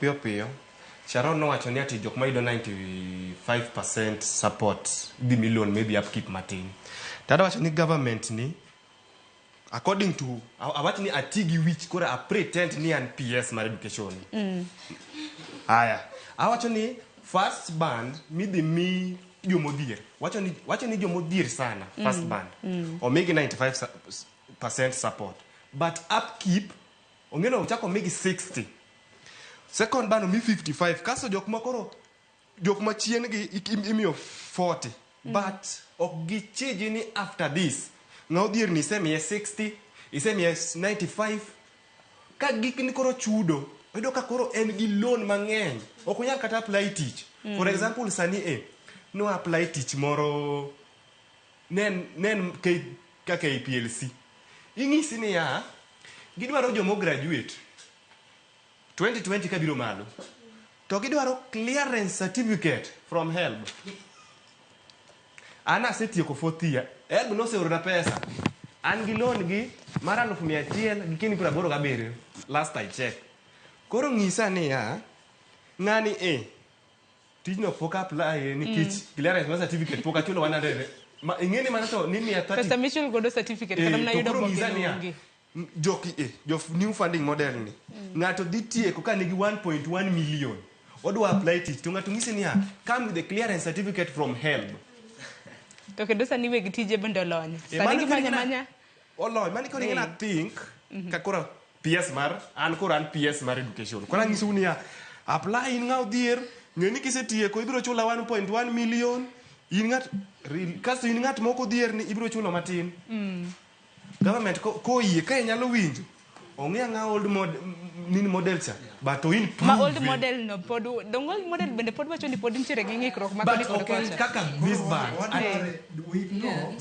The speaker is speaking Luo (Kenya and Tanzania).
Pio pio. Sharon nowacho ni ati jok ma yudo 95% support the million maybe upkeep Martin. Tada wacho ni government ni according to awach ni atigi which kora a pretend ni an PS mar education. Aya. Awacho ni first band mi jomodhier. Wacho ni jomodhier sana first band. O migi 95% support. But upkeep ongeno chako migi 60. Second band mi 55. Kaso jok ma chien gi imio 40. But ok gichiji ni after this ngodhier ni isemiye 60, isemiye 95. Ka gik ni koro chudo, odo ka koro en gi loan mang'eny. Ok onyal kata apply tich. For example, sani no apply tich moro nen kaka PLC. Ing'isi ni ya gidwaro jomo graduate 2020 kabiro malo. To gidwaro clearance certificate from HELB. Ana asetieko fourth year. HELB noseorona pesa. An gi loan gi mar 100,000 gi kini 87 last I check. Koro ng'isa ni ya ng'ani tijno pok apply nikech clearance certificate pok achulo 100. Ing'eni mana to ni 130. Pesa michul godo certificate kada mna yudo boke. Jof new funding model ni. Ng'ato dhi tieko ka nigi 1.1 million. Odwa apply tich to ng'ato ng'isi ni ya come with the clearance certificate from HELB. To kendo sani weg tije bende olony. Sani gimanya olony mani koro ng'ena think ka koro PS mar an PS mar education. Koro ng'isu ni ya apply in ng'aw dhier ng'eni kisetieko ibiro chula 1.1 million. In ng'at moko dhier ni ibiro chulo matin. Government ko yie ka nyalo winjo. Ong'e ng'a old model cha. But to in ma old model no pod dong old model bende pod wacho ni pod nitiere gi ng'ikruok ma kod kaka this band. We know